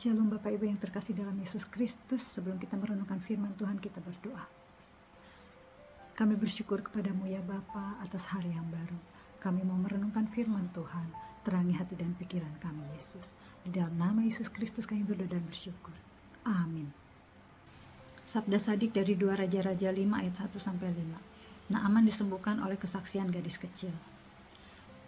Shalom Bapak Ibu yang terkasih dalam Yesus Kristus. Sebelum kita merenungkan firman Tuhan, kita berdoa. Kami bersyukur kepadamu ya Bapa atas hari yang baru. Kami mau merenungkan firman Tuhan. Terangi hati dan pikiran kami Yesus. Di dalam nama Yesus Kristus kami berdoa dan bersyukur. Amin. Sabda Sadik dari 2 Raja-Raja 5 ayat 1-5. Naaman disembuhkan oleh kesaksian gadis kecil.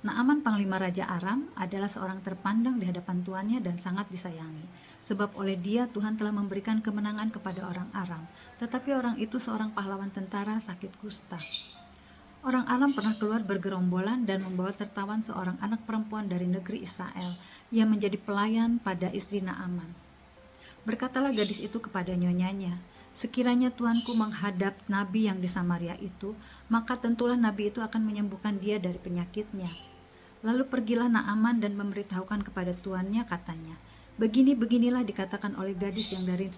Naaman panglima Raja Aram adalah seorang terpandang di hadapan tuannya dan sangat disayangi. Sebab oleh dia Tuhan telah memberikan kemenangan kepada orang Aram. Tetapi orang itu seorang pahlawan tentara sakit kusta. Orang Aram pernah keluar bergerombolan dan membawa tertawan seorang anak perempuan dari negeri Israel. Ia menjadi pelayan pada istri Naaman. Berkatalah gadis itu kepada nyonyanya, "Sekiranya tuanku menghadap nabi yang di Samaria itu, maka tentulah nabi itu akan menyembuhkan dia dari penyakitnya." Lalu pergilah Naaman dan memberitahukan kepada tuannya, katanya, "Begini-beginilah dikatakan oleh gadis yang dari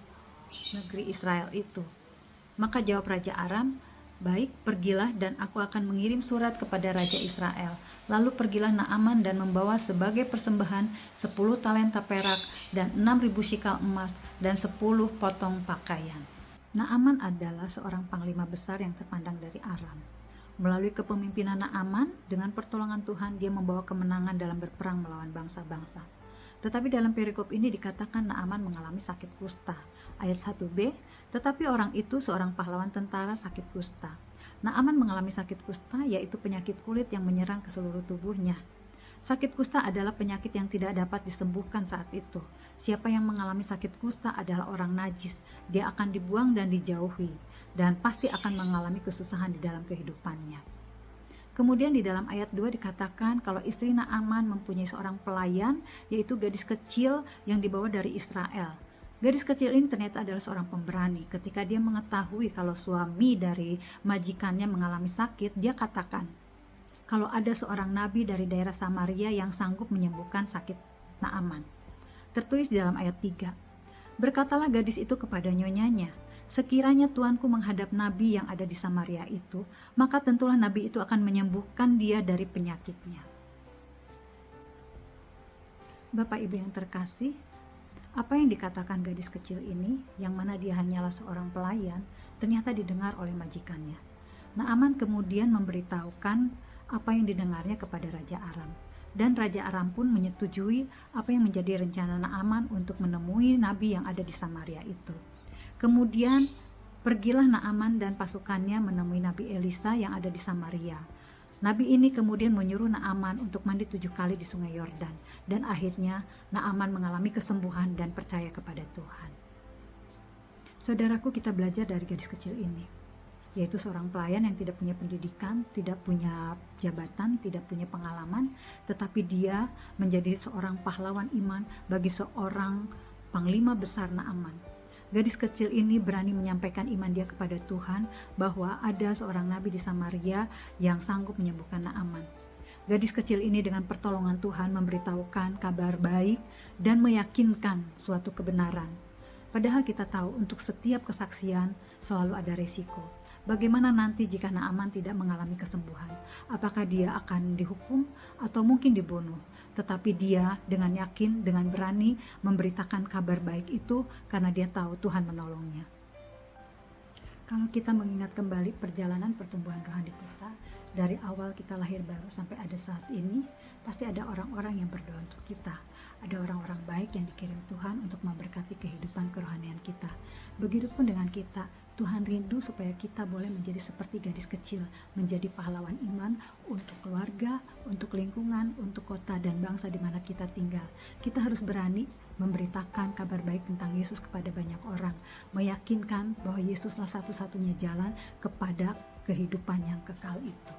negeri Israel itu." Maka jawab Raja Aram, "Baik, pergilah dan aku akan mengirim surat kepada Raja Israel." Lalu pergilah Naaman dan membawa sebagai persembahan 10 talenta perak dan 6.000 shikal emas dan 10 potong pakaian. Naaman adalah seorang panglima besar yang terpandang dari Aram. Melalui kepemimpinan Naaman, dengan pertolongan Tuhan, dia membawa kemenangan dalam berperang melawan bangsa-bangsa. Tetapi dalam perikop ini dikatakan Naaman mengalami sakit kusta. Ayat 1b, tetapi orang itu seorang pahlawan tentara sakit kusta. Naaman mengalami sakit kusta, yaitu penyakit kulit yang menyerang ke seluruh tubuhnya. Sakit kusta adalah penyakit yang tidak dapat disembuhkan saat itu. Siapa yang mengalami sakit kusta adalah orang najis. Dia akan dibuang dan dijauhi, dan pasti akan mengalami kesusahan di dalam kehidupannya. Kemudian di dalam ayat 2 dikatakan kalau istri Naaman mempunyai seorang pelayan, yaitu gadis kecil yang dibawa dari Israel. Gadis kecil ini ternyata adalah seorang pemberani. Ketika dia mengetahui kalau suami dari majikannya mengalami sakit, dia katakan, kalau ada seorang nabi dari daerah Samaria yang sanggup menyembuhkan sakit Naaman. Tertulis di dalam ayat 3. Berkatalah gadis itu kepada nyonyanya, "Sekiranya tuanku menghadap nabi yang ada di Samaria itu, maka tentulah nabi itu akan menyembuhkan dia dari penyakitnya." Bapak Ibu yang terkasih, apa yang dikatakan gadis kecil ini, yang mana dia hanyalah seorang pelayan, ternyata didengar oleh majikannya. Naaman kemudian memberitahukan apa yang didengarnya kepada Raja Aram. Dan Raja Aram pun menyetujui apa yang menjadi rencana Naaman untuk menemui nabi yang ada di Samaria itu. Kemudian pergilah Naaman dan pasukannya menemui Nabi Elisa yang ada di Samaria. Nabi ini kemudian menyuruh Naaman untuk mandi 7 kali di sungai Yordan. Dan akhirnya Naaman mengalami kesembuhan dan percaya kepada Tuhan. Saudaraku, kita belajar dari gadis kecil ini, yaitu seorang pelayan yang tidak punya pendidikan, tidak punya jabatan, tidak punya pengalaman, tetapi dia menjadi seorang pahlawan iman bagi seorang panglima besar Naaman. Gadis kecil ini berani menyampaikan iman dia kepada Tuhan bahwa ada seorang nabi di Samaria yang sanggup menyembuhkan Naaman. Gadis kecil ini dengan pertolongan Tuhan memberitahukan kabar baik dan meyakinkan suatu kebenaran. Padahal kita tahu untuk setiap kesaksian selalu ada resiko. Bagaimana nanti jika Naaman tidak mengalami kesembuhan? Apakah dia akan dihukum atau mungkin dibunuh? Tetapi dia dengan yakin, dengan berani memberitakan kabar baik itu karena dia tahu Tuhan menolongnya. Kalau kita mengingat kembali perjalanan pertumbuhan rohani kita, dari awal kita lahir baru sampai ada saat ini, pasti ada orang-orang yang berdoa untuk kita. Ada orang-orang baik yang dikirim Tuhan untuk memberkati kehidupan kerohanian kita. Begitupun dengan kita, Tuhan rindu supaya kita boleh menjadi seperti gadis kecil, menjadi pahlawan iman untuk keluarga, untuk lingkungan, untuk kota dan bangsa di mana kita tinggal. Kita harus berani memberitakan kabar baik tentang Yesus kepada banyak orang, meyakinkan bahwa Yesuslah satu-satunya jalan kepada kehidupan yang kekal itu.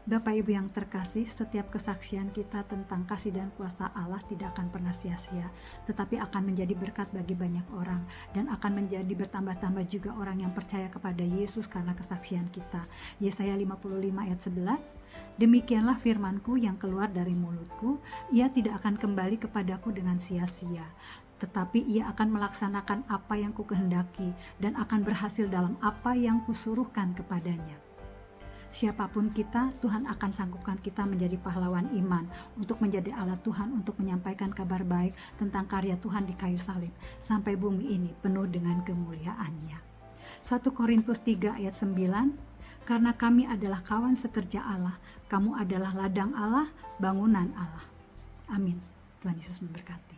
Bapak Ibu yang terkasih, setiap kesaksian kita tentang kasih dan kuasa Allah tidak akan pernah sia-sia, tetapi akan menjadi berkat bagi banyak orang dan akan menjadi bertambah-tambah juga orang yang percaya kepada Yesus karena kesaksian kita. Yesaya 55 ayat 11, "Demikianlah firmanku yang keluar dari mulutku, ia tidak akan kembali kepadaku dengan sia-sia, tetapi ia akan melaksanakan apa yang kukehendaki dan akan berhasil dalam apa yang kusuruhkan kepadanya." Siapapun kita, Tuhan akan sanggupkan kita menjadi pahlawan iman, untuk menjadi alat Tuhan, untuk menyampaikan kabar baik tentang karya Tuhan di kayu salib, sampai bumi ini penuh dengan kemuliaannya. 1 Korintus 3 ayat 9, karena kami adalah kawan sekerja Allah, kamu adalah ladang Allah, bangunan Allah. Amin. Tuhan Yesus memberkati.